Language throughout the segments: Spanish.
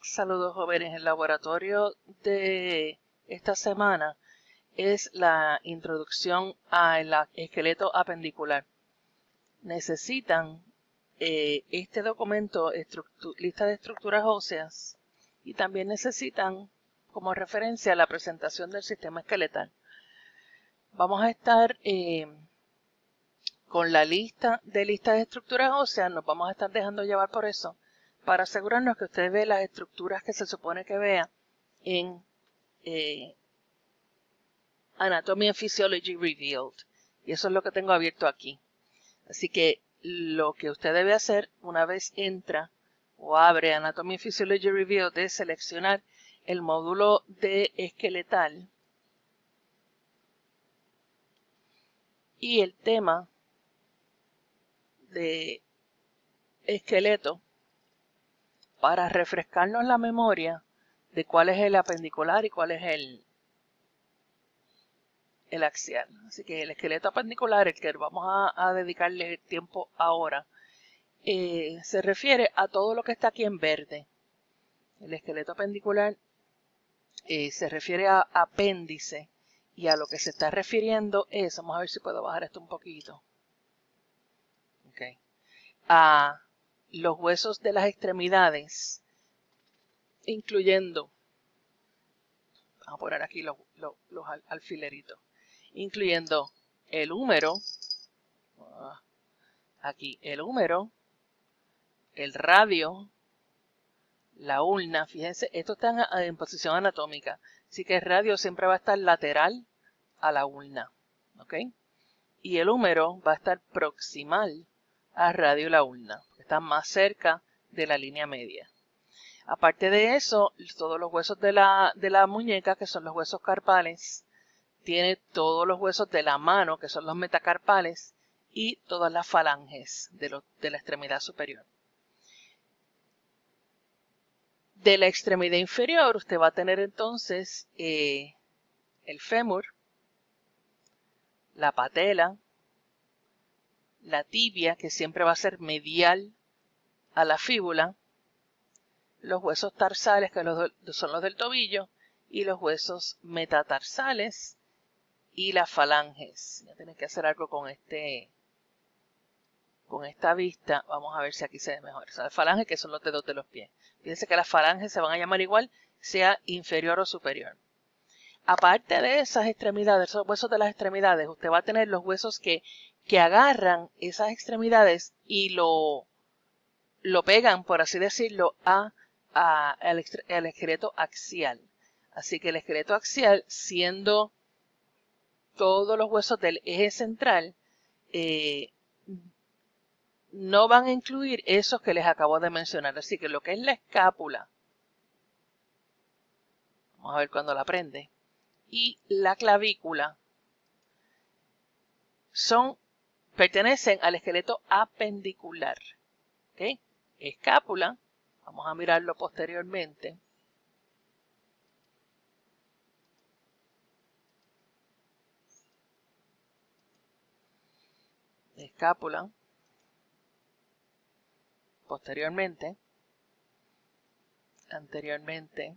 Saludos jóvenes, el laboratorio de esta semana es la introducción al esqueleto apendicular. Necesitan este documento, lista de estructuras óseas, y también necesitan como referencia la presentación del sistema esqueletal. Vamos a estar con la lista de estructuras óseas, nos vamos a estar dejando llevar por eso, para asegurarnos que usted ve las estructuras que se supone que vea en Anatomy and Physiology Revealed. Y eso es lo que tengo abierto aquí. Así que lo que usted debe hacer una vez entra o abre Anatomy and Physiology Revealed es seleccionar el módulo de esqueletal y el tema de esqueleto para refrescarnos la memoria de cuál es el apendicular y cuál es el axial. Así que el esqueleto apendicular, el que vamos a dedicarle tiempo ahora, se refiere a todo lo que está aquí en verde. El esqueleto apendicular se refiere a apéndice, y a lo que se está refiriendo es, vamos a ver si puedo bajar esto un poquito, a los huesos de las extremidades, incluyendo, vamos a poner aquí los alfileritos, incluyendo el húmero, aquí el húmero, el radio, la ulna. Fíjense, esto está en posición anatómica, así que el radio siempre va a estar lateral a la ulna, ¿ok? Y el húmero va a estar proximal al radio y la ulna, está más cerca de la línea media. Aparte de eso, todos los huesos de la muñeca, que son los huesos carpales, tiene todos los huesos de la mano, que son los metacarpales, y todas las falanges de la extremidad superior. De la extremidad inferior, usted va a tener entonces el fémur, la patela, la tibia, que siempre va a ser medial a la fíbula, los huesos tarsales, que son los del tobillo, y los huesos metatarsales y las falanges. Ya tienes que hacer algo con esta vista. Vamos a ver si aquí se ve mejor. O sea, las falanges, que son los dedos de los pies. Fíjense que las falanges se van a llamar igual, sea inferior o superior. Aparte de esas extremidades, esos huesos de las extremidades, usted va a tener los huesos que agarran esas extremidades y lo pegan, por así decirlo, al esqueleto axial. Así que el esqueleto axial, siendo todos los huesos del eje central, no van a incluir esos que les acabo de mencionar. Así que lo que es la escápula, vamos a ver cuando la prende, y la clavícula pertenecen al esqueleto apendicular. ¿Okay? Escápula, vamos a mirarlo posteriormente. Escápula, posteriormente, anteriormente,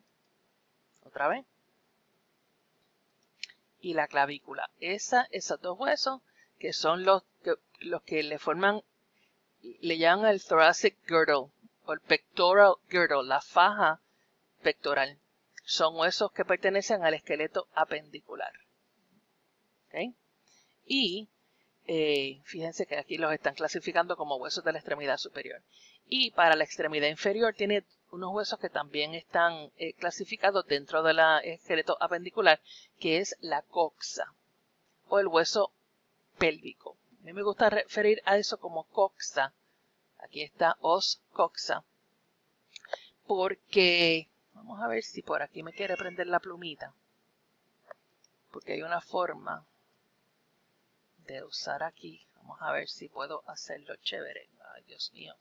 otra vez, y la clavícula. Esos dos huesos que son los que le forman, le llaman el thoracic girdle o el pectoral girdle, la faja pectoral. Son huesos que pertenecen al esqueleto apendicular. ¿Okay? Y fíjense que aquí los están clasificando como huesos de la extremidad superior. Y para la extremidad inferior tiene unos huesos que también están clasificados dentro del esqueleto apendicular, que es la coxa o el hueso pélvico. A mí me gusta referir a eso como coxa. Aquí está os coxa. Porque, vamos a ver si por aquí me quiere prender la plumita. Porque hay una forma de usar aquí. Vamos a ver si puedo hacerlo chévere. Ay, Dios mío.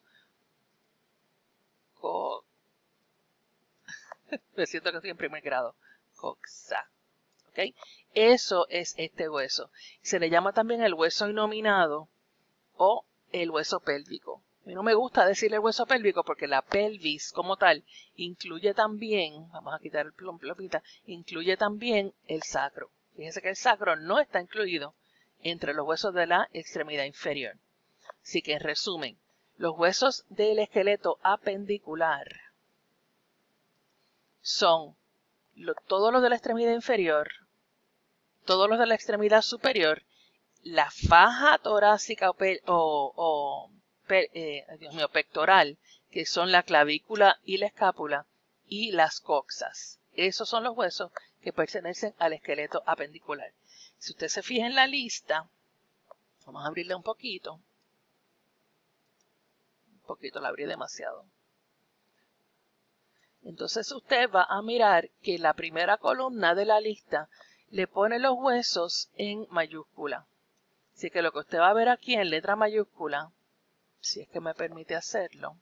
Me siento que estoy en primer grado. Coxa. ¿Okay? Eso es este hueso. Se le llama también el hueso innominado o el hueso pélvico. A mí no me gusta decirle hueso pélvico porque la pelvis como tal incluye también, vamos a quitar el plomita, incluye también el sacro. Fíjense que el sacro no está incluido entre los huesos de la extremidad inferior. Así que en resumen, los huesos del esqueleto apendicular son todos los de la extremidad inferior, todos los de la extremidad superior, la faja torácica pectoral, que son la clavícula y la escápula, y las coxas. Esos son los huesos que pertenecen al esqueleto apendicular. Si usted se fija en la lista, vamos a abrirla un poquito, la abrí demasiado. Entonces usted va a mirar que la primera columna de la lista le pone los huesos en mayúscula. Así que lo que usted va a ver aquí en letra mayúscula, si es que me permite hacerlo,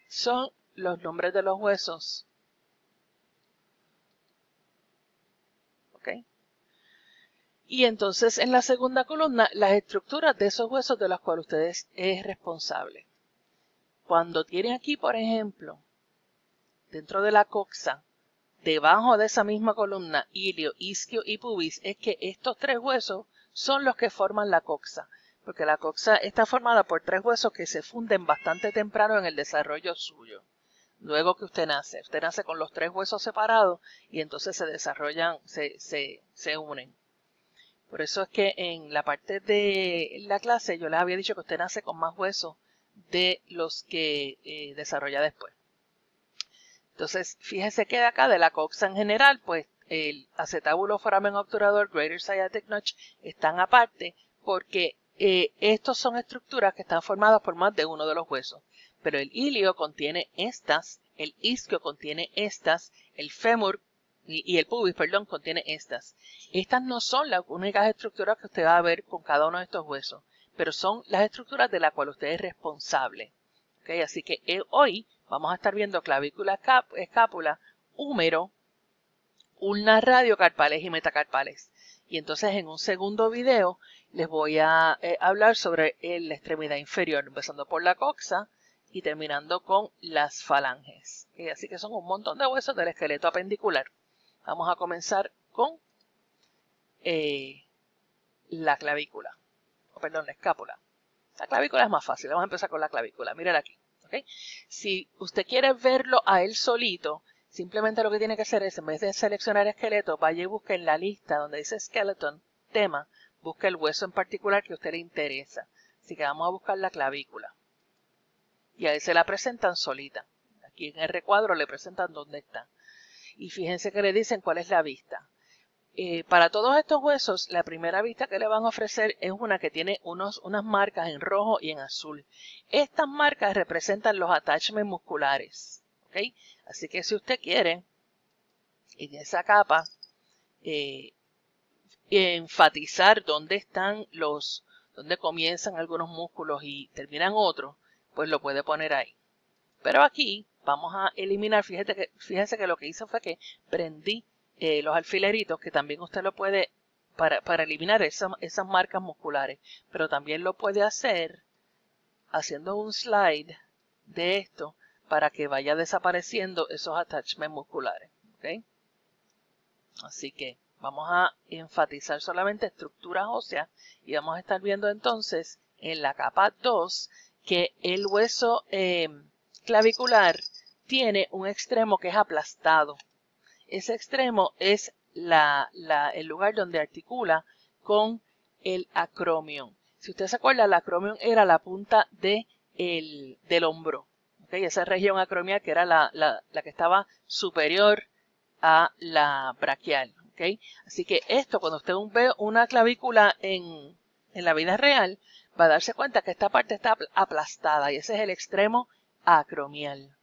son los nombres de los huesos. ¿Ok? Y entonces en la segunda columna, las estructuras de esos huesos de los cuales usted es responsable. Cuando tiene aquí, por ejemplo, dentro de la coxa, debajo de esa misma columna, ilio, isquio y pubis, es que estos tres huesos son los que forman la coxa, porque la coxa está formada por tres huesos que se funden bastante temprano en el desarrollo suyo. Luego que usted nace con los tres huesos separados y entonces se desarrollan, se unen. Por eso es que en la parte de la clase yo les había dicho que usted nace con más huesos de los que desarrolla después. Entonces, fíjese que de acá, de la coxa en general, pues el acetábulo foramen obturador, greater sciatic notch, están aparte porque estos son estructuras que están formadas por más de uno de los huesos. Pero el ilio contiene estas, el isquio contiene estas, el fémur y el pubis, perdón, contiene estas. Estas no son las únicas estructuras que usted va a ver con cada uno de estos huesos, pero son las estructuras de las cuales usted es responsable. ¿Okay? Así que hoy vamos a estar viendo clavícula, escápula, húmero, ulna, radiocarpales y metacarpales. Y entonces en un segundo video les voy a hablar sobre la extremidad inferior, empezando por la coxa y terminando con las falanges. ¿Okay? Así que son un montón de huesos del esqueleto apendicular. Vamos a comenzar con la clavícula, perdón, la escápula. La clavícula es más fácil, vamos a empezar con la clavícula. Miren aquí. ¿Okay? Si usted quiere verlo a él solito, simplemente lo que tiene que hacer es, en vez de seleccionar esqueleto, vaya y busque en la lista donde dice skeleton, tema, busque el hueso en particular que a usted le interesa. Así que vamos a buscar la clavícula. Y ahí se la presentan solita. Aquí en el recuadro le presentan dónde está. Y fíjense que le dicen cuál es la vista. Para todos estos huesos, la primera vista que le van a ofrecer es una que tiene unas marcas en rojo y en azul. Estas marcas representan los attachments musculares. ¿Okay? Así que si usted quiere, en esa capa, enfatizar dónde comienzan algunos músculos y terminan otros, pues lo puede poner ahí. Pero aquí vamos a eliminar, fíjense que lo que hice fue que prendí los alfileritos, que también usted lo puede, para eliminar esas marcas musculares, pero también lo puede hacer haciendo un slide de esto para que vaya desapareciendo esos attachments musculares. ¿Okay? Así que vamos a enfatizar solamente estructuras óseas y vamos a estar viendo entonces en la capa 2 que el hueso clavicular tiene un extremo que es aplastado. Ese extremo es el lugar donde articula con el acromion. Si usted se acuerda, el acromion era la punta del hombro. ¿Okay? Esa región acromial que era la que estaba superior a la braquial. ¿Okay? Así que esto, cuando usted ve una clavícula en la vida real, va a darse cuenta que esta parte está aplastada y ese es el extremo acromial.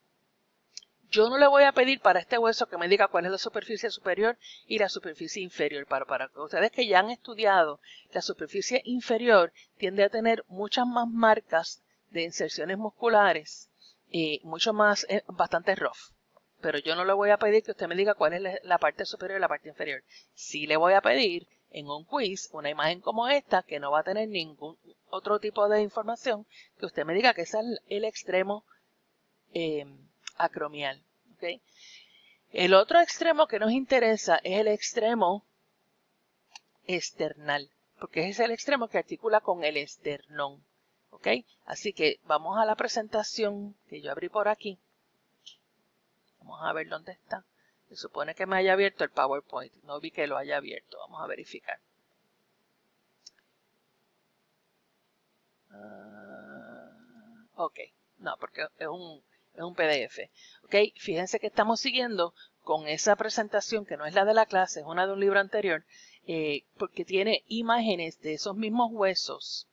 Yo no le voy a pedir para este hueso que me diga cuál es la superficie superior y la superficie inferior. Para ustedes que ya han estudiado, la superficie inferior tiende a tener muchas más marcas de inserciones musculares y mucho más, bastante rough. Pero yo no le voy a pedir que usted me diga cuál es la parte superior y la parte inferior. Sí le voy a pedir en un quiz una imagen como esta que no va a tener ningún otro tipo de información que usted me diga que es el extremo acromial. ¿Okay? El otro extremo que nos interesa es el extremo external, porque es el extremo que articula con el esternón. ¿Ok? Así que vamos a la presentación que yo abrí por aquí. Vamos a ver dónde está. Se supone que me haya abierto el PowerPoint. No vi que lo haya abierto. Vamos a verificar. Ok. No, porque es un PDF. Ok. Fíjense que estamos siguiendo con esa presentación que no es la de la clase, es una de un libro anterior, porque tiene imágenes de esos mismos huesos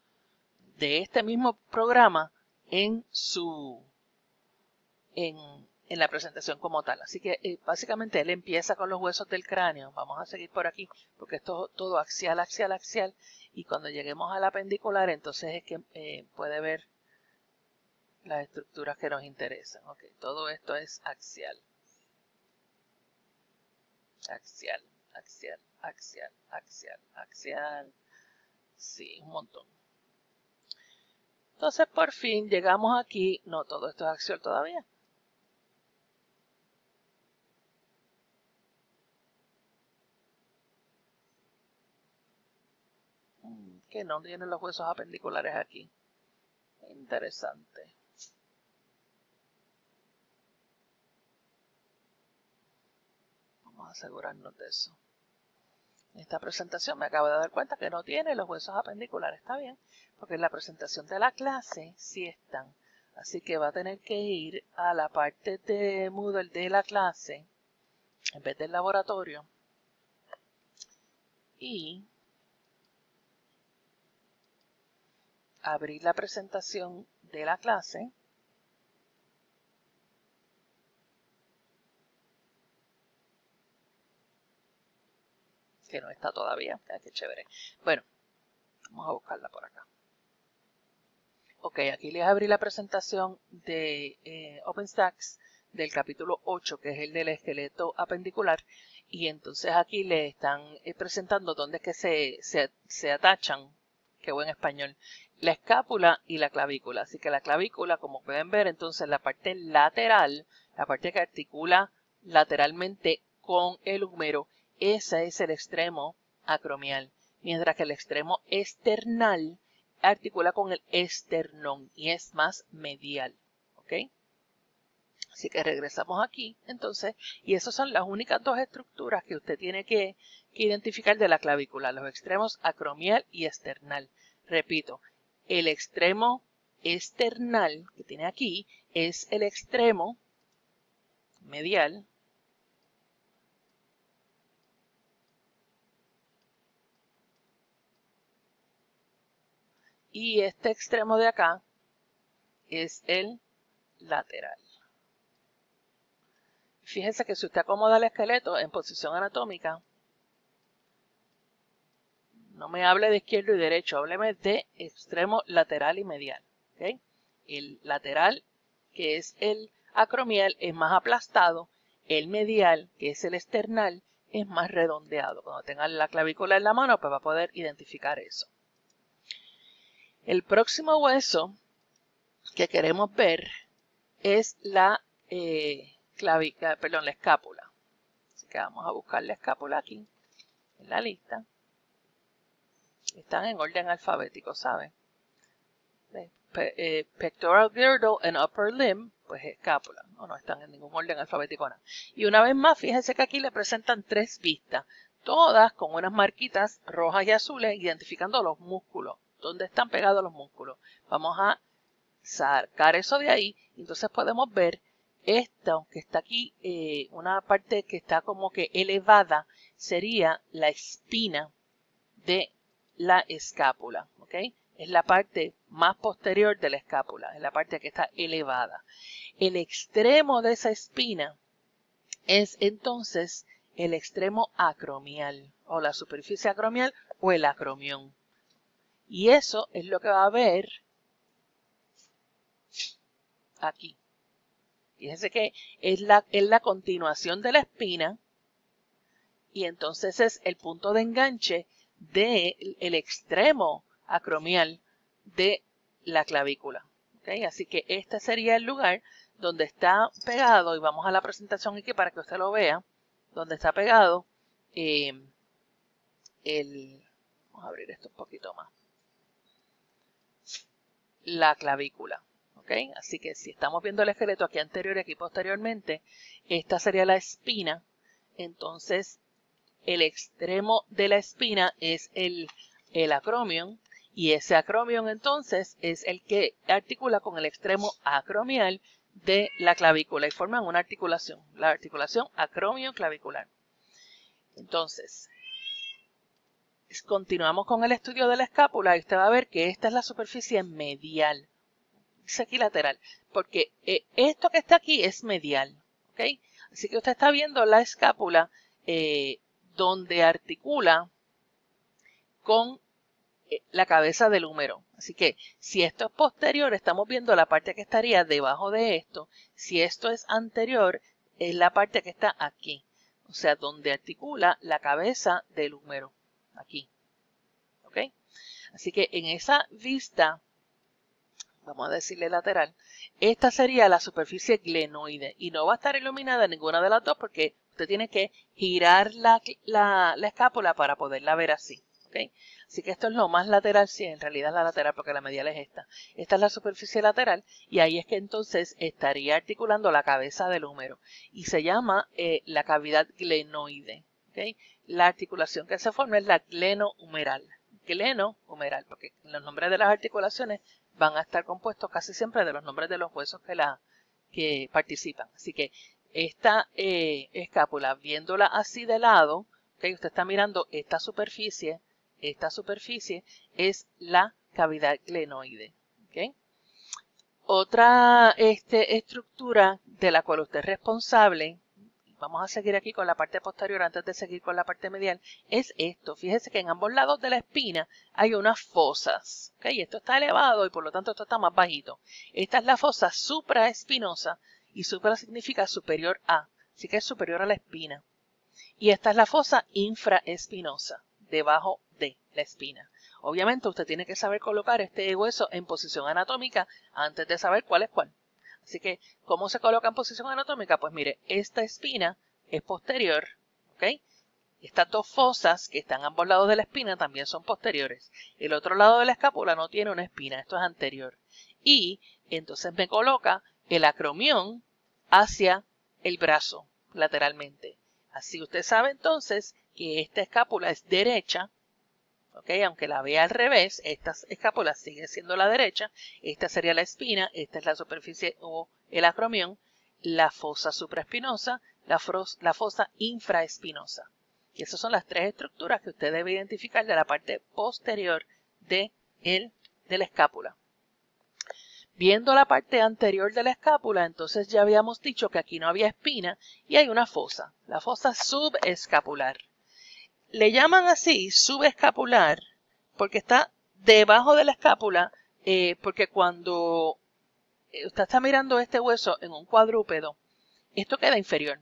de este mismo programa en la presentación como tal. Así que básicamente él empieza con los huesos del cráneo. Vamos a seguir por aquí porque esto es todo axial, axial, axial. Y cuando lleguemos a la apendicular, entonces es que puede ver las estructuras que nos interesan. Ok, todo esto es axial. Axial, axial, axial, axial, axial. Sí, un montón. Entonces por fin llegamos aquí. No, todo esto es axial todavía. Que no tienen los huesos apendiculares aquí. Interesante. Vamos a asegurarnos de eso. En esta presentación me acabo de dar cuenta que no tiene los huesos apendiculares. Está bien, porque en la presentación de la clase sí están. Así que va a tener que ir a la parte de Moodle de la clase, en vez del laboratorio, y abrir la presentación de la clase. Que no está todavía. Qué chévere. Bueno, vamos a buscarla por acá. Ok, aquí les abrí la presentación de OpenStax del capítulo 8, que es el del esqueleto apendicular. Y entonces aquí le están presentando dónde es que se atachan, qué buen español, la escápula y la clavícula. Así que la clavícula, como pueden ver, entonces la parte lateral, la parte que articula lateralmente con el húmero, ese es el extremo acromial. Mientras que el extremo external articula con el esternón y es más medial. ¿Ok? Así que regresamos aquí, entonces, y esas son las únicas dos estructuras que usted tiene que identificar de la clavícula, los extremos acromial y esternal. Repito, el extremo external que tiene aquí es el extremo medial y este extremo de acá es el lateral. Fíjense que si usted acomoda el esqueleto en posición anatómica, no me hable de izquierdo y derecho, hábleme de extremo lateral y medial. ¿Okay? El lateral, que es el acromial, es más aplastado. El medial, que es el esternal, es más redondeado. Cuando tenga la clavícula en la mano, pues va a poder identificar eso. El próximo hueso que queremos ver es la la escápula. Así que vamos a buscar la escápula aquí, en la lista. Están en orden alfabético, ¿saben? Pectoral girdle and upper limb, pues escápula. No están en ningún orden alfabético nada. Y una vez más, fíjense que aquí le presentan tres vistas, todas con unas marquitas rojas y azules identificando los músculos, dónde están pegados los músculos. Vamos a sacar eso de ahí, entonces podemos ver esta, aunque está aquí, una parte que está como que elevada, sería la espina de la escápula, ¿ok? Es la parte más posterior de la escápula, es la parte que está elevada. El extremo de esa espina es entonces el extremo acromial, o la superficie acromial, o el acromión. Y eso es lo que va a ver aquí. Fíjense que es la continuación de la espina, y entonces es el punto de enganche del extremo acromial de la clavícula. ¿Okay? Así que este sería el lugar donde está pegado, y vamos a la presentación aquí para que usted lo vea, donde está pegado vamos a abrir esto un poquito más, la clavícula. ¿Okay? Así que si estamos viendo el esqueleto aquí anterior y aquí posteriormente, esta sería la espina. Entonces el extremo de la espina es el acromion, y ese acromion entonces es el que articula con el extremo acromial de la clavícula y forman una articulación, la articulación acromio-clavicular. Entonces, continuamos con el estudio de la escápula y usted va a ver que esta es la superficie medial. Dice aquí lateral, porque esto que está aquí es medial. ¿Okay? Así que usted está viendo la escápula donde articula con la cabeza del húmero. Así que si esto es posterior, estamos viendo la parte que estaría debajo de esto. Si esto es anterior, es la parte que está aquí. O sea, donde articula la cabeza del húmero. Aquí. ¿Ok? Así que en esa vista, vamos a decirle lateral, esta sería la superficie glenoide. Y no va a estar iluminada ninguna de las dos porque usted tiene que girar la escápula para poderla ver así. ¿Okay? Así que esto es lo más lateral, sí, en realidad es la lateral porque la medial es esta. Esta es la superficie lateral y ahí es que entonces estaría articulando la cabeza del húmero y se llama la cavidad glenoide. ¿Okay? La articulación que se forma es la glenohumeral. Glenohumeral, porque los nombres de las articulaciones van a estar compuestos casi siempre de los nombres de los huesos que participan. Así que esta escápula, viéndola así de lado, ¿okay? Usted está mirando esta superficie es la cavidad glenoide. ¿Okay? Otra estructura de la cual usted es responsable, vamos a seguir aquí con la parte posterior antes de seguir con la parte medial, es esto. Fíjese que en ambos lados de la espina hay unas fosas. ¿Okay? Esto está elevado y por lo tanto esto está más bajito. Esta es la fosa supraespinosa y supra significa superior a, así que es superior a la espina. Y esta es la fosa infraespinosa, debajo de la espina. Obviamente usted tiene que saber colocar este hueso en posición anatómica antes de saber cuál es cuál. Así que, ¿cómo se coloca en posición anatómica? Pues mire, esta espina es posterior, ¿ok? Estas dos fosas que están a ambos lados de la espina también son posteriores. El otro lado de la escápula no tiene una espina, esto es anterior. Y entonces me coloca el acromión hacia el brazo, lateralmente. Así usted sabe entonces que esta escápula es derecha, ¿ok? Aunque la vea al revés, esta escápula sigue siendo la derecha, esta sería la espina, esta es la superficie o el acromión, la fosa supraespinosa, la fosa infraespinosa. Y esas son las tres estructuras que usted debe identificar de la parte posterior de la escápula. Viendo la parte anterior de la escápula, entonces ya habíamos dicho que aquí no había espina y hay una fosa, la fosa subescapular. Le llaman así subescapular porque está debajo de la escápula, porque cuando usted está mirando este hueso en un cuadrúpedo, esto queda inferior.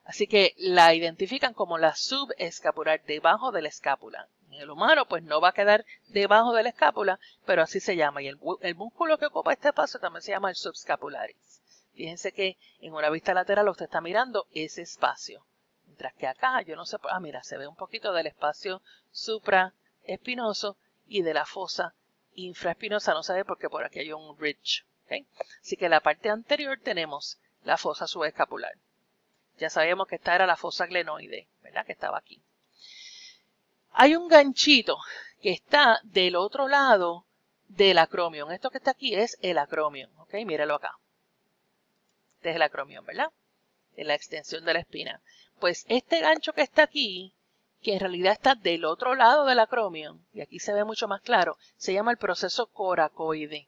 Así que la identifican como la subescapular, debajo de la escápula. En el humano, pues no va a quedar debajo de la escápula, pero así se llama. Y el músculo que ocupa este espacio también se llama el subscapularis. Fíjense que en una vista lateral usted está mirando ese espacio. Mientras que acá, yo no sé, mira, se ve un poquito del espacio supraespinoso y de la fosa infraespinosa, no se ve porque por aquí hay un ridge. ¿Okay? Así que en la parte anterior tenemos la fosa subescapular. Ya sabíamos que esta era la fosa glenoide, ¿verdad? Que estaba aquí. Hay un ganchito que está del otro lado del acromion. Esto que está aquí es el acromion, ¿ok? Míralo acá. Este es el acromion, ¿verdad? En la extensión de la espina. Pues este gancho que está aquí, que en realidad está del otro lado del acromion, y aquí se ve mucho más claro, se llama el proceso coracoide.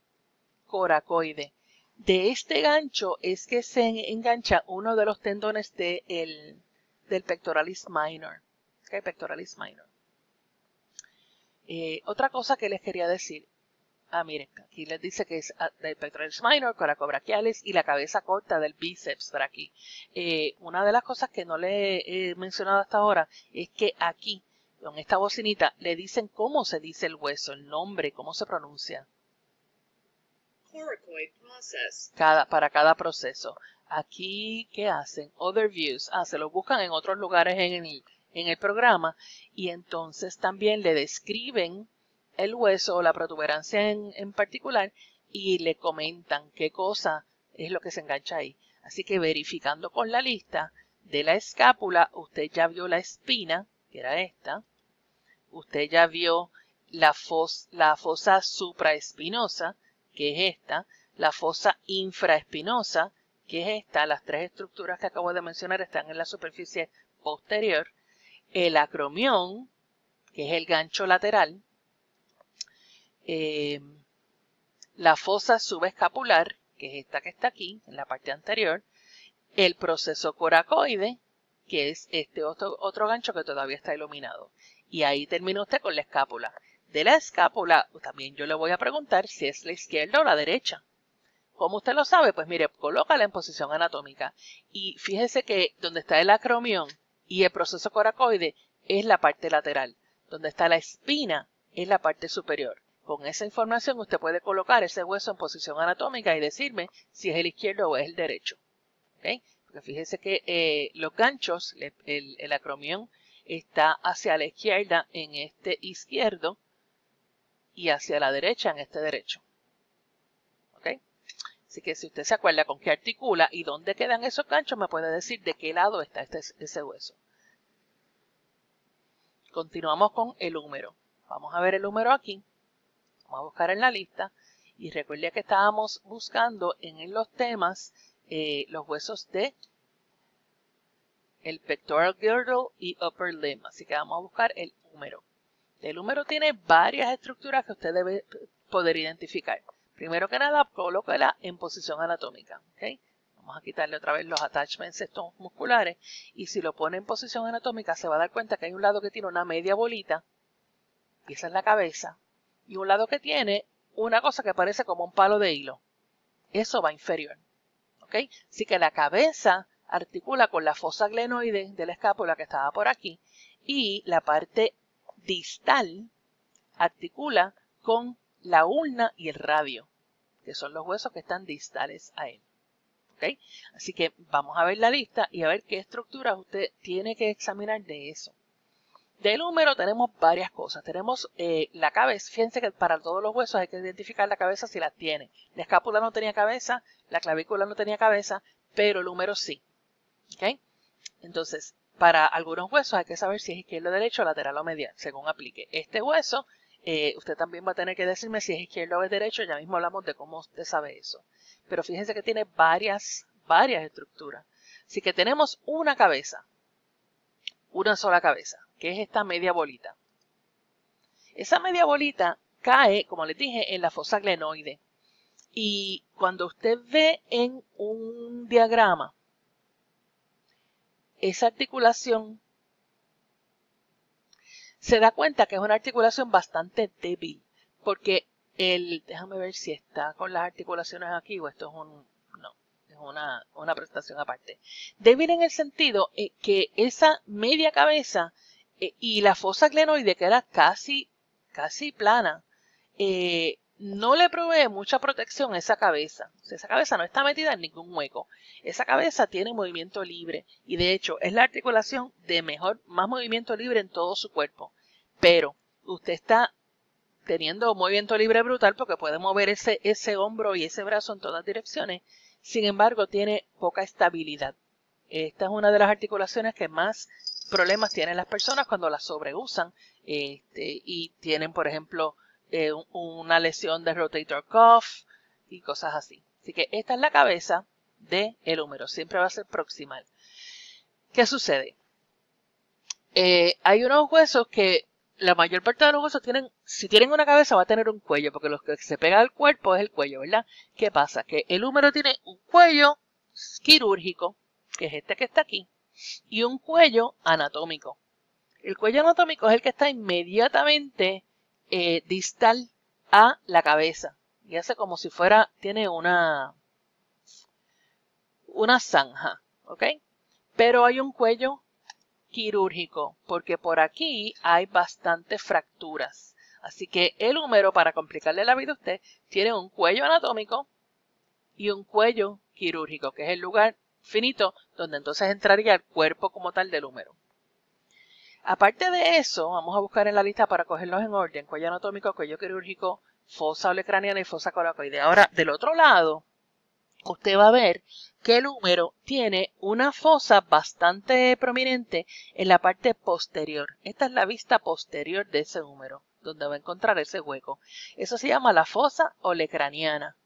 Coracoide. De este gancho es que se engancha uno de los tendones del pectoralis minor. ¿Okay? Pectoralis minor. Otra cosa que les quería decir. Miren, aquí les dice que es del pectoralis minor, coracobrachialis y la cabeza corta del bíceps por aquí. Una de las cosas que no le he mencionado hasta ahora es que aquí, con esta bocinita, le dicen cómo se dice el hueso, el nombre, cómo se pronuncia. Coracoid process. Para cada proceso. Aquí, ¿qué hacen? Other views. Se lo buscan en otros lugares en el programa y entonces también le describen el hueso o la protuberancia en particular y le comentan qué cosa es lo que se engancha ahí. Así que verificando con la lista de la escápula, usted ya vio la espina, que era esta. Usted ya vio la fosa supraespinosa, que es esta. La fosa infraespinosa, que es esta. Las tres estructuras que acabo de mencionar están en la superficie posterior. El acromión, que es el gancho lateral. La fosa subescapular, que es esta que está aquí, en la parte anterior. El proceso coracoide, que es este otro gancho que todavía está iluminado. Y ahí termina usted con la escápula. De la escápula, también yo le voy a preguntar si es la izquierda o la derecha. ¿Cómo usted lo sabe? Pues mire, colócala en posición anatómica. Y fíjese que donde está el acromión y el proceso coracoide es la parte lateral. Donde está la espina es la parte superior. Con esa información usted puede colocar ese hueso en posición anatómica y decirme si es el izquierdo o es el derecho. ¿Okay? Porque fíjese que los ganchos, el acromión está hacia la izquierda en este izquierdo y hacia la derecha en este derecho. ¿Okay? Así que si usted se acuerda con qué articula y dónde quedan esos ganchos, me puede decir de qué lado está ese hueso. Continuamos con el húmero. Vamos a ver el húmero aquí. Vamos a buscar en la lista. Y recuerde que estábamos buscando en los temas los huesos de el pectoral girdle y upper limb. Así que vamos a buscar el húmero. El húmero tiene varias estructuras que usted debe poder identificar. Primero que nada, colóquela en posición anatómica. ¿Okay? Vamos a quitarle otra vez los attachments estos musculares. Y si lo pone en posición anatómica, se va a dar cuenta que hay un lado que tiene una media bolita. Y esa es la cabeza. Y un lado que tiene una cosa que parece como un palo de hilo. Eso va inferior. ¿Okay? Así que la cabeza articula con la fosa glenoide de la escápula que estaba por aquí y la parte distal articula con la ulna y el radio, que son los huesos que están distales a él. ¿Okay? Así que vamos a ver la lista y a ver qué estructuras usted tiene que examinar de eso. Del húmero tenemos varias cosas. Tenemos la cabeza. Fíjense que para todos los huesos hay que identificar la cabeza si la tiene. La escápula no tenía cabeza, la clavícula no tenía cabeza, pero el húmero sí. ¿Okay? Entonces, para algunos huesos hay que saber si es izquierdo, derecho, lateral o medial, según aplique. Este hueso, usted también va a tener que decirme si es izquierdo o es derecho. Ya mismo hablamos de cómo usted sabe eso. Pero fíjense que tiene varias estructuras. Así que tenemos una cabeza. Una sola cabeza, que es esta media bolita. Esa media bolita cae, como les dije, en la fosa glenoide. Y cuando usted ve en un diagrama esa articulación, se da cuenta que es una articulación bastante débil. Porque déjame ver si está con las articulaciones aquí o esto es una presentación aparte. Débil en el sentido que esa media cabeza y la fosa glenoide, que era casi plana, no le provee mucha protección a esa cabeza. O sea, esa cabeza no está metida en ningún hueco. Esa cabeza tiene movimiento libre y de hecho es la articulación de más movimiento libre en todo su cuerpo. Pero usted está teniendo un movimiento libre brutal porque puede mover ese hombro y ese brazo en todas direcciones. Sin embargo, tiene poca estabilidad. Esta es una de las articulaciones que más problemas tienen las personas cuando las sobreusan y tienen, por ejemplo, una lesión de rotator cuff y cosas así. Así que esta es la cabeza del húmero. Siempre va a ser proximal. ¿Qué sucede? Hay unos huesos que la mayor parte de los huesos si tienen una cabeza va a tener un cuello, porque lo que se pega al cuerpo es el cuello, ¿verdad? ¿Qué pasa? Que el húmero tiene un cuello quirúrgico, que es este que está aquí, y un cuello anatómico. El cuello anatómico es el que está inmediatamente distal a la cabeza, y hace como si tiene una zanja, ¿ok? Pero hay un cuello quirúrgico, porque por aquí hay bastantes fracturas. Así que el húmero, para complicarle la vida a usted, tiene un cuello anatómico y un cuello quirúrgico, que es el lugar finito donde entonces entraría el cuerpo como tal del húmero. Aparte de eso, vamos a buscar en la lista para cogerlos en orden: cuello anatómico, cuello quirúrgico, fosa olecraniana y fosa coracoidea. Ahora, del otro lado, usted va a ver que el húmero tiene una fosa bastante prominente en la parte posterior. Esta es la vista posterior de ese húmero, donde va a encontrar ese hueco. Eso se llama la fosa olecraniana.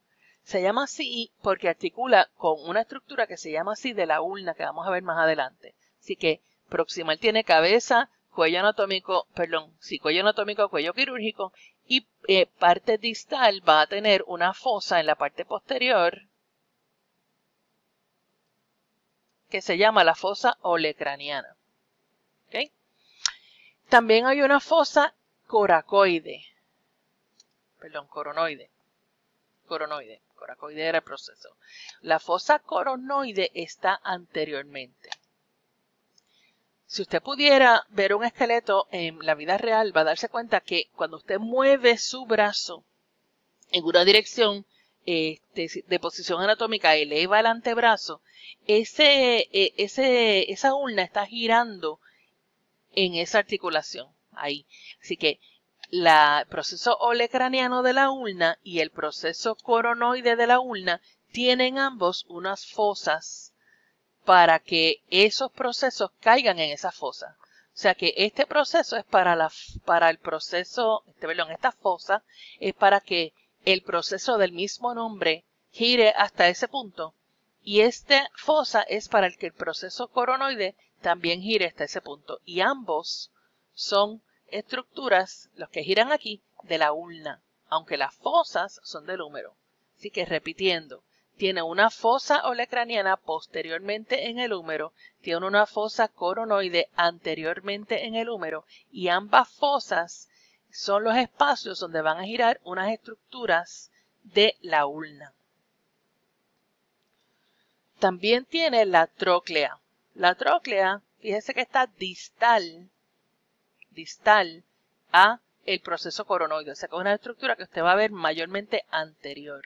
Se llama así porque articula con una estructura que se llama así de la ulna, que vamos a ver más adelante. Así que proximal tiene cabeza, cuello anatómico, cuello quirúrgico, y parte distal va a tener una fosa en la parte posterior que se llama la fosa olecraniana. ¿Okay? También hay una fosa coronoide. Coracoide era el proceso. La fosa coronoide está anteriormente. Si usted pudiera ver un esqueleto en la vida real, va a darse cuenta que cuando usted mueve su brazo en una dirección de posición anatómica, eleva el antebrazo, esa ulna está girando en esa articulación ahí. Así que el proceso olecraniano de la ulna y el proceso coronoide de la ulna tienen ambos unas fosas para que esos procesos caigan en esa fosa. O sea que este proceso es para el proceso, esta fosa es para que el proceso del mismo nombre gire hasta ese punto, y esta fosa es para que el proceso coronoide también gire hasta ese punto. Y ambos son estructuras, los que giran aquí, de la ulna, aunque las fosas son del húmero. Así que repitiendo, tiene una fosa olecraniana posteriormente en el húmero, tiene una fosa coronoide anteriormente en el húmero, y ambas fosas son los espacios donde van a girar unas estructuras de la ulna. También tiene la tróclea. La tróclea, fíjese que está distal a el proceso coronoide, o sea que es una estructura que usted va a ver mayormente anterior.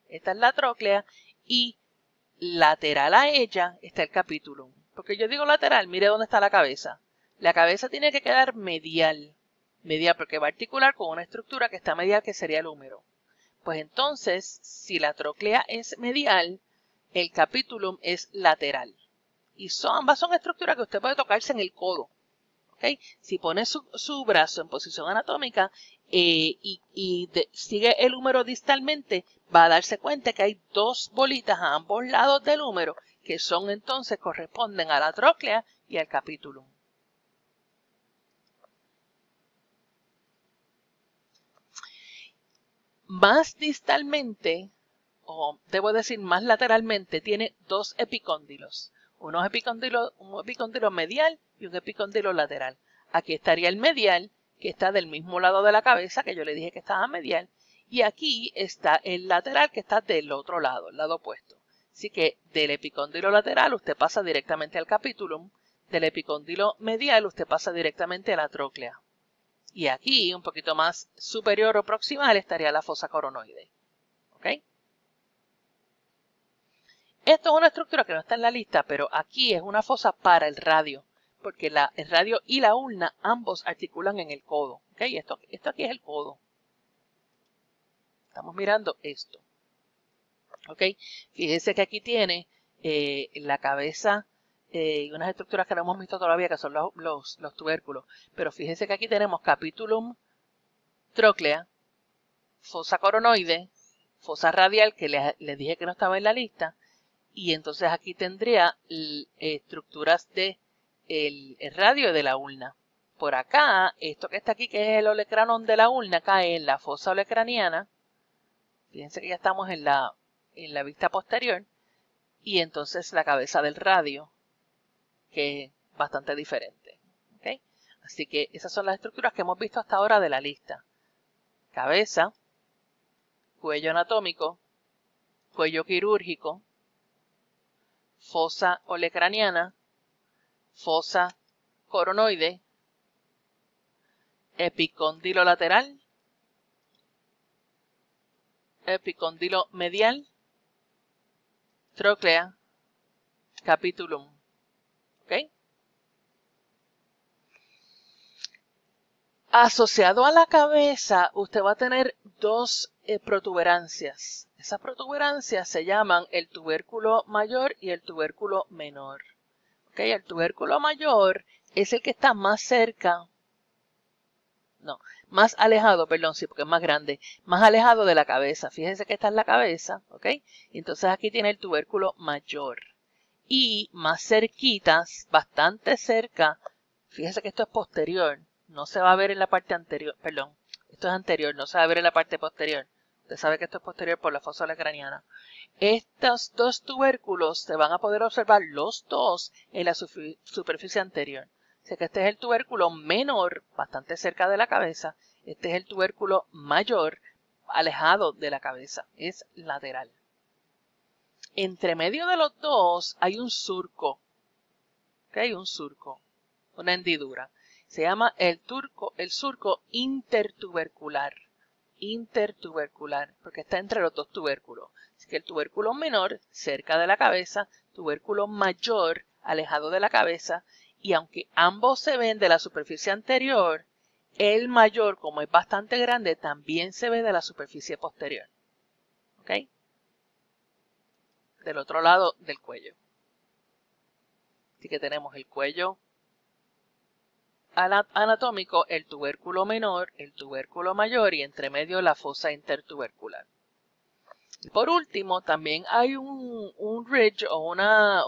Esta es la tróclea, y lateral a ella está el capitulum. Porque yo digo lateral, mire dónde está la cabeza. La cabeza tiene que quedar medial porque va a articular con una estructura que está medial, que sería el húmero. Pues entonces, si la tróclea es medial, el capitulum es lateral. Y ambas son estructuras que usted puede tocarse en el codo. ¿Okay? Si pone su brazo en posición anatómica sigue el húmero distalmente, va a darse cuenta que hay dos bolitas a ambos lados del húmero, que entonces corresponden a la tróclea y al capitulum. Más distalmente, o debo decir más lateralmente, tiene dos epicóndilos. Un epicóndilo medial y un epicóndilo lateral. Aquí estaría el medial, que está del mismo lado de la cabeza, que yo le dije que estaba medial, y aquí está el lateral, que está del otro lado, el lado opuesto. Así que del epicóndilo lateral usted pasa directamente al capitulum, del epicóndilo medial usted pasa directamente a la tróclea. Y aquí, un poquito más superior o proximal, estaría la fosa coronoide. ¿Ok? Esto es una estructura que no está en la lista, pero aquí es una fosa para el radio, porque el radio y la ulna ambos articulan en el codo. ¿Okay? Esto aquí es el codo. Estamos mirando esto. ¿Okay? Fíjense que aquí tiene la cabeza y unas estructuras que no hemos visto todavía, que son los tubérculos. Pero fíjense que aquí tenemos capitulum, tróclea, fosa coronoide, fosa radial, que les dije que no estaba en la lista. Y entonces aquí tendría estructuras de el radio de la ulna. Por acá, esto que está aquí, que es el olecranon de la ulna, cae en la fosa olecraniana. Fíjense que ya estamos en la vista posterior. Y entonces la cabeza del radio, que es bastante diferente. ¿Okay? Así que esas son las estructuras que hemos visto hasta ahora de la lista. Cabeza, cuello anatómico, cuello quirúrgico, fosa olecraniana, fosa coronoide, epicóndilo lateral, epicóndilo medial, tróclea, capitulum. ¿Ok? Asociado a la cabeza, usted va a tener dos protuberancias. Esas protuberancias se llaman el tubérculo mayor y el tubérculo menor. ¿Ok? El tubérculo mayor es el que está más cerca, más alejado, perdón, sí, porque es más grande, más alejado de la cabeza. Fíjense que esta es la cabeza, ¿ok? Entonces aquí tiene el tubérculo mayor. Y más cerquitas, bastante cerca, fíjense que esto es posterior, no se va a ver en la parte anterior, perdón, esto es anterior, no se va a ver en la parte posterior. Usted sabe que esto es posterior por la fosa craneana. Estos dos tubérculos se van a poder observar los dos en la superficie anterior. O sea que este es el tubérculo menor, bastante cerca de la cabeza. Este es el tubérculo mayor, alejado de la cabeza. Es lateral. Entre medio de los dos hay un surco. ¿Ok? Un surco. Una hendidura. Se llama el surco intertubercular. Intertubercular, porque está entre los dos tubérculos. Así que el tubérculo menor, cerca de la cabeza, tubérculo mayor, alejado de la cabeza, y aunque ambos se ven de la superficie anterior, el mayor, como es bastante grande, también se ve de la superficie posterior. ¿Ok? Del otro lado del cuello. Así que tenemos el cuello anatómico, el tubérculo menor, el tubérculo mayor y entre medio la fosa intertubercular. Y por último, también hay un ridge o una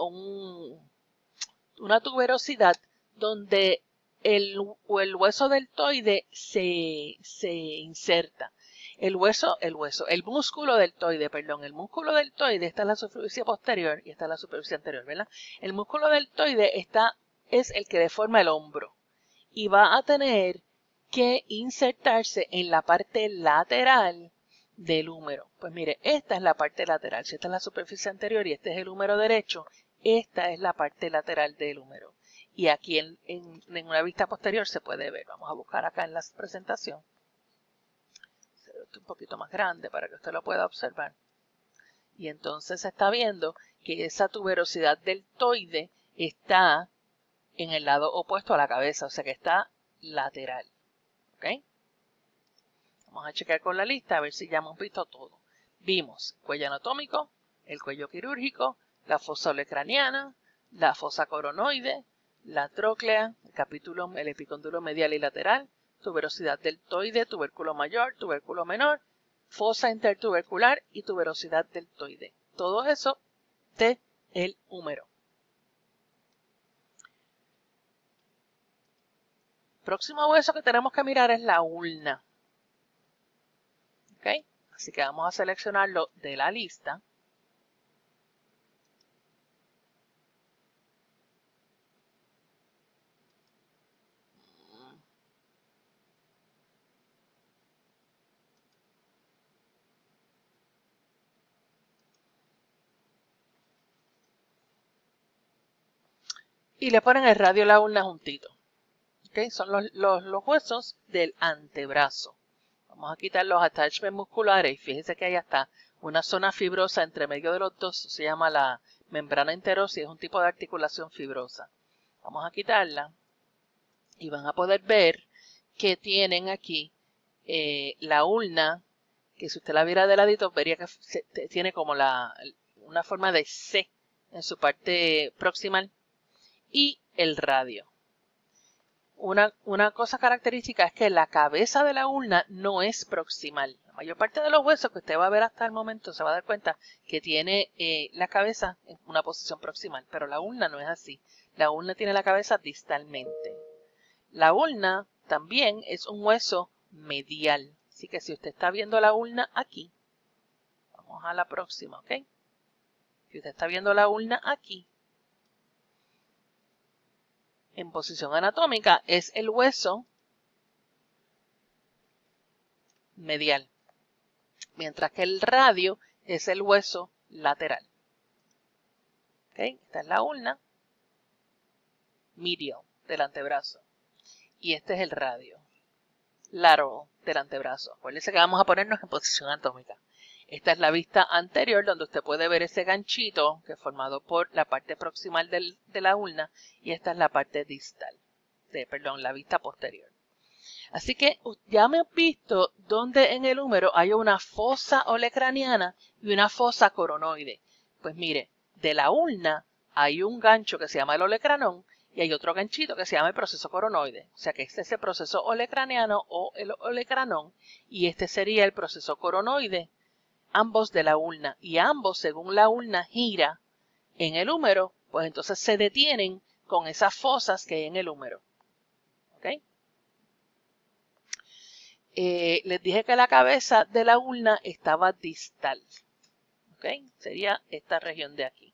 tuberosidad donde el hueso deltoide se inserta. El músculo deltoide, perdón, el músculo deltoide está en la superficie posterior y está en la superficie anterior, ¿verdad? El músculo deltoide es el que deforma el hombro y va a tener que insertarse en la parte lateral del húmero. Pues mire, esta es la parte lateral. Si esta es la superficie anterior y este es el húmero derecho, esta es la parte lateral del húmero. Y aquí en una vista posterior se puede ver. Vamos a buscar acá en la presentación. Esto un poquito más grande para que usted lo pueda observar. Y entonces se está viendo que esa tuberosidad deltoide está en el lado opuesto a la cabeza, o sea que está lateral. ¿Ok? Vamos a checar con la lista a ver si ya hemos visto todo. Vimos cuello anatómico, el cuello quirúrgico, la fosa olecraniana, la fosa coronoide, la tróclea, el epicóndilo medial y lateral, tuberosidad deltoide, tubérculo mayor, tubérculo menor, fosa intertubercular y tuberosidad deltoide. Todo eso de el húmero. Próximo hueso que tenemos que mirar es la ulna. ¿Ok? Así que vamos a seleccionarlo de la lista. Y le ponen el radio de la ulna juntito. ¿Ok? Son los huesos del antebrazo. Vamos a quitar los attachments musculares y fíjense que hay hasta una zona fibrosa entre medio de los dos. Se llama la membrana interosa y es un tipo de articulación fibrosa. Vamos a quitarla y van a poder ver que tienen aquí la ulna, que si usted la viera de ladito vería que tiene como una forma de C en su parte proximal y el radio. Una cosa característica es que la cabeza de la ulna no es proximal. La mayor parte de los huesos que usted va a ver hasta el momento se va a dar cuenta que tiene la cabeza en una posición proximal, pero la ulna no es así. La ulna tiene la cabeza distalmente. La ulna también es un hueso medial. Así que si usted está viendo la ulna aquí, vamos a la próxima, ¿ok? Si usted está viendo la ulna aquí, en posición anatómica es el hueso medial, mientras que el radio es el hueso lateral. ¿Okay? Esta es la ulna medial. del antebrazo. Y este es el radio. Lateral del antebrazo. Acuérdense que vamos a ponernos en posición anatómica. Esta es la vista anterior, donde usted puede ver ese ganchito que es formado por la parte proximal de la ulna, y esta es la parte distal, la vista posterior. Así que ya me han visto donde en el húmero hay una fosa olecraniana y una fosa coronoide. Pues mire, de la ulna hay un gancho que se llama el olecranón y hay otro ganchito que se llama el proceso coronoide. O sea que este es el proceso olecraniano o el olecranón y este sería el proceso coronoide, ambos de la ulna. Y ambos, según la ulna gira en el húmero, pues entonces se detienen con esas fosas que hay en el húmero. ¿Ok? Les dije que la cabeza de la ulna estaba distal. ¿Ok? Sería esta región de aquí.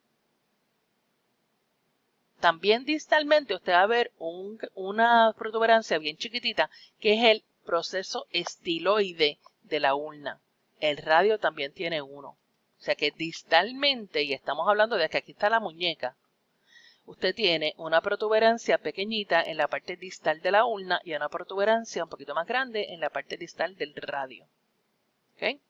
También distalmente usted va a ver una protuberancia bien chiquitita que es el proceso estiloide de la ulna. El radio también tiene uno. O sea que distalmente, y estamos hablando de que aquí está la muñeca, usted tiene una protuberancia pequeñita en la parte distal de la ulna y una protuberancia un poquito más grande en la parte distal del radio. ¿Okay?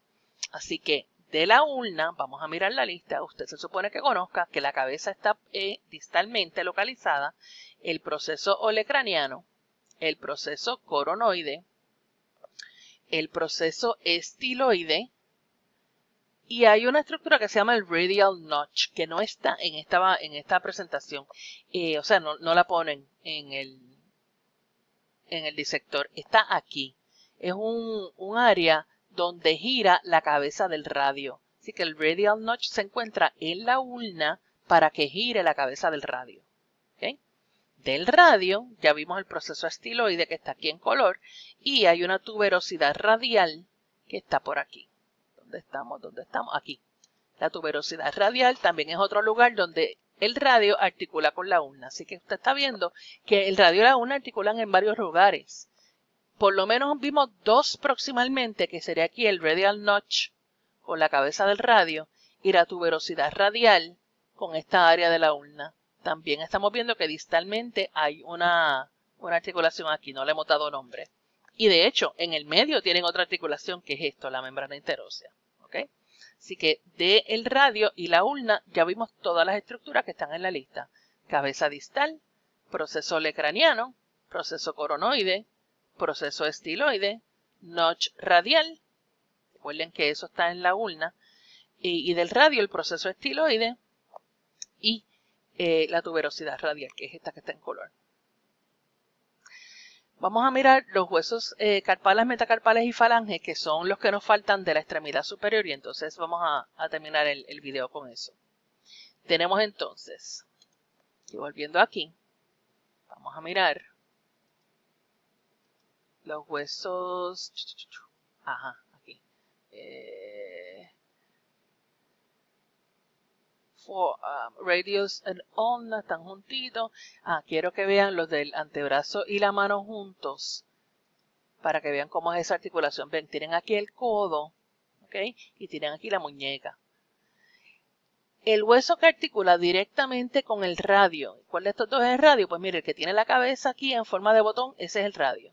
Así que de la ulna, vamos a mirar la lista, usted se supone que conozca que la cabeza está distalmente localizada, el proceso olecraniano, el proceso coronoide, el proceso estiloide, y hay una estructura que se llama el radial notch, que no está en esta presentación. O sea, no la ponen en el disector. Está aquí. Es un área donde gira la cabeza del radio. Así que el radial notch se encuentra en la ulna para que gire la cabeza del radio. ¿Okay? Del radio, ya vimos el proceso estiloide que está aquí en color, y hay una tuberosidad radial que está por aquí. ¿Dónde estamos? ¿Dónde estamos? Aquí. La tuberosidad radial también es otro lugar donde el radio articula con la ulna. Así que usted está viendo que el radio y la ulna articulan en varios lugares. Por lo menos vimos dos proximalmente, que sería aquí el radial notch con la cabeza del radio y la tuberosidad radial con esta área de la ulna. También estamos viendo que distalmente hay una articulación aquí, no le hemos dado nombre. Y de hecho, en el medio tienen otra articulación que es esto, la membrana interósea. ¿Okay? Así que del radio y la ulna ya vimos todas las estructuras que están en la lista. Cabeza distal, proceso olecraniano, proceso coronoide, proceso estiloide, notch radial, recuerden que eso está en la ulna, y del radio el proceso estiloide y la tuberosidad radial, que es esta que está en color. Vamos a mirar los huesos carpales, metacarpales y falanges, que son los que nos faltan de la extremidad superior, y entonces vamos a terminar el video con eso. Tenemos entonces, y volviendo aquí, vamos a mirar los huesos, aquí, radius and ulna están juntitos. Quiero que vean los del antebrazo y la mano juntos para que vean cómo es esa articulación. Ven, tienen aquí el codo, ¿ok? Y tienen aquí la muñeca. El hueso que articula directamente con el radio. ¿Cuál de estos dos es el radio? Pues mire, el que tiene la cabeza aquí en forma de botón, ese es el radio.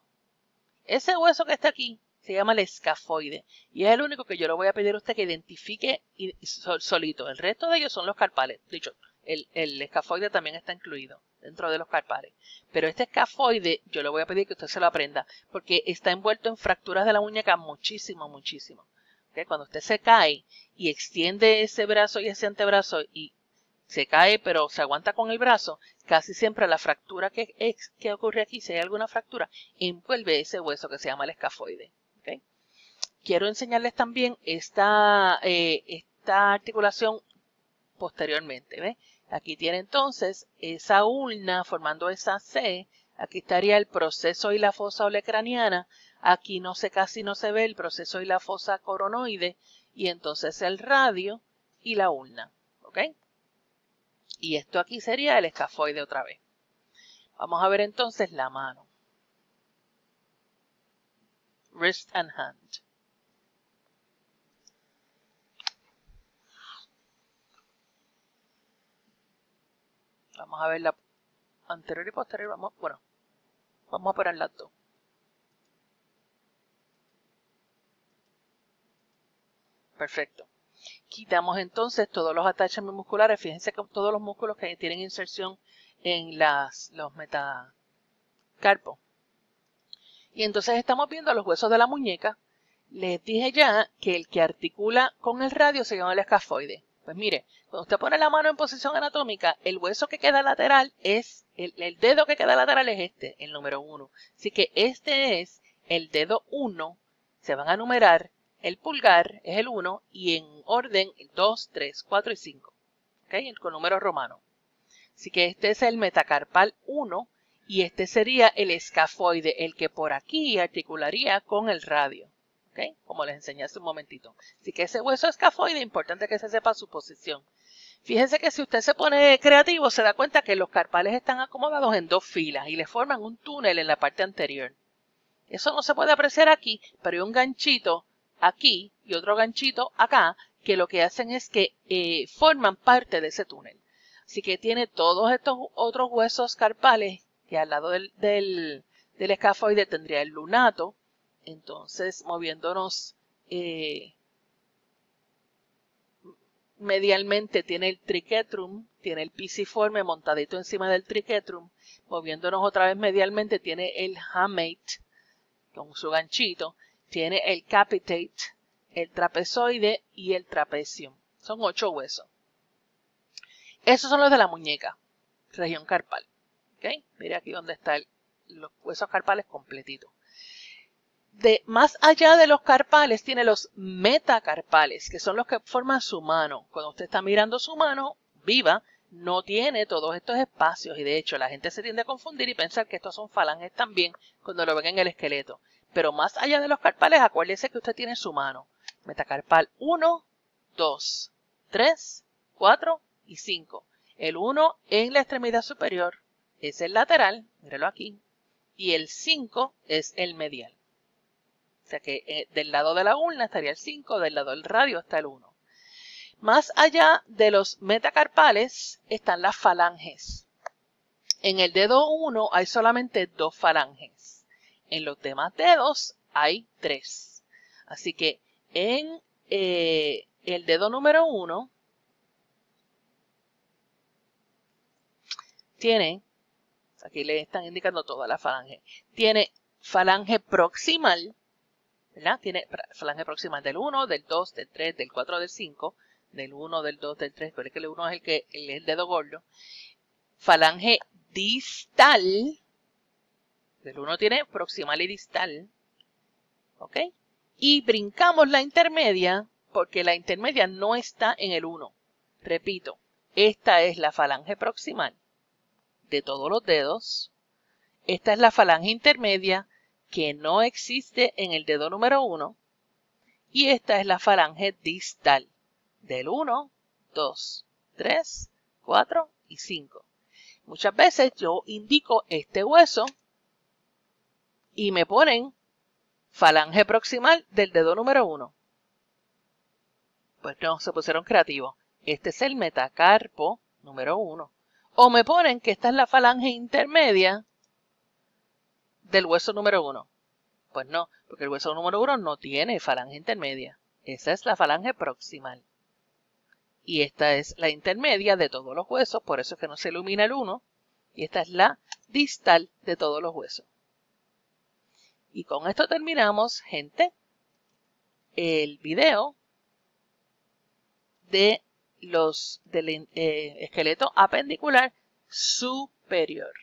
Ese hueso que está aquí se llama el escafoide y es el único que yo le voy a pedir a usted que identifique solito. El resto de ellos son los carpales. Dicho, el escafoide también está incluido dentro de los carpales. Pero este escafoide yo le voy a pedir que usted se lo aprenda porque está envuelto en fracturas de la muñeca muchísimo, muchísimo. ¿Okay? Cuando usted se cae y extiende ese brazo y ese antebrazo y se cae pero se aguanta con el brazo, casi siempre la fractura que ocurre aquí, si hay alguna fractura, envuelve ese hueso que se llama el escafoide. ¿Okay? Quiero enseñarles también esta articulación posteriormente. ¿Ve? Aquí tiene entonces esa ulna formando esa C, aquí estaría el proceso y la fosa olecraniana, aquí casi no se ve el proceso y la fosa coronoide, y entonces el radio y la ulna. ¿Ok? Y esto aquí sería el escafoide otra vez. Vamos a ver entonces la mano. Wrist and hand. Vamos a ver anterior y posterior, vamos a poner las dos. Perfecto. Quitamos entonces todos los attachments musculares. Fíjense que todos los músculos que tienen inserción en los metacarpos. Y entonces estamos viendo los huesos de la muñeca. Les dije ya que el que articula con el radio se llama el escafoide. Pues mire, cuando usted pone la mano en posición anatómica, el hueso que queda lateral es, el dedo que queda lateral es este, el número 1. Así que este es el dedo 1. Se van a numerar. El pulgar es el 1 y en orden el 2, 3, 4 y 5. ¿Okay? Con números romanos. Así que este es el metacarpal 1 y este sería el escafoide, el que por aquí articularía con el radio. ¿Okay? Como les enseñé hace un momentito. Así que ese hueso escafoide, importante que se sepa su posición. Fíjense que si usted se pone creativo, se da cuenta que los carpales están acomodados en dos filas y le forman un túnel en la parte anterior. Eso no se puede apreciar aquí, pero hay un ganchito aquí y otro ganchito acá que lo que hacen es que forman parte de ese túnel. Así que tiene todos estos otros huesos carpales que al lado del escafoide tendría el lunato. Entonces, moviéndonos medialmente tiene el triquetrum, tiene el pisiforme montadito encima del triquetrum. Moviéndonos otra vez medialmente tiene el hamate con su ganchito. Tiene el capitate, el trapezoide y el trapezium. Son 8 huesos. Esos son los de la muñeca, región carpal. ¿Okay? Mire aquí donde están los huesos carpales completitos. Más allá de los carpales tiene los metacarpales, que son los que forman su mano. Cuando usted está mirando su mano viva, no tiene todos estos espacios y de hecho la gente se tiende a confundir y pensar que estos son falanges también cuando lo ven en el esqueleto. Pero más allá de los carpales, acuérdese que usted tiene su mano. Metacarpal 1, 2, 3, 4 y 5. El 1 en la extremidad superior es el lateral, míralo aquí, y el 5 es el medial. O sea que del lado de la ulna estaría el 5, del lado del radio está el 1. Más allá de los metacarpales están las falanges. En el dedo 1 hay solamente 2 falanges. En los demás dedos hay 3. Así que en el dedo número 1 tiene, aquí le están indicando toda la falange, tiene falange proximal, ¿verdad? Tiene falange proximal del 1, del 2, del 3, del 4, del 5, del 1, del 2, del 3, pero es que el 1 es el dedo gordo. Falange distal, del 1 tiene proximal y distal, ¿ok? Y brincamos la intermedia, porque la intermedia no está en el 1. Repito, esta es la falange proximal de todos los dedos. Esta es la falange intermedia que no existe en el dedo número 1. Y esta es la falange distal del 1, 2, 3, 4 y 5. Muchas veces yo indico este hueso y me ponen falange proximal del dedo número 1. Pues no, se pusieron creativos. Este es el metacarpo número 1. O me ponen que esta es la falange intermedia del hueso número 1. Pues no, porque el hueso número 1 no tiene falange intermedia. Esa es la falange proximal. Y esta es la intermedia de todos los huesos, por eso es que no se ilumina el 1. Y esta es la distal de todos los huesos. Y con esto terminamos, gente, el video del esqueleto apendicular superior.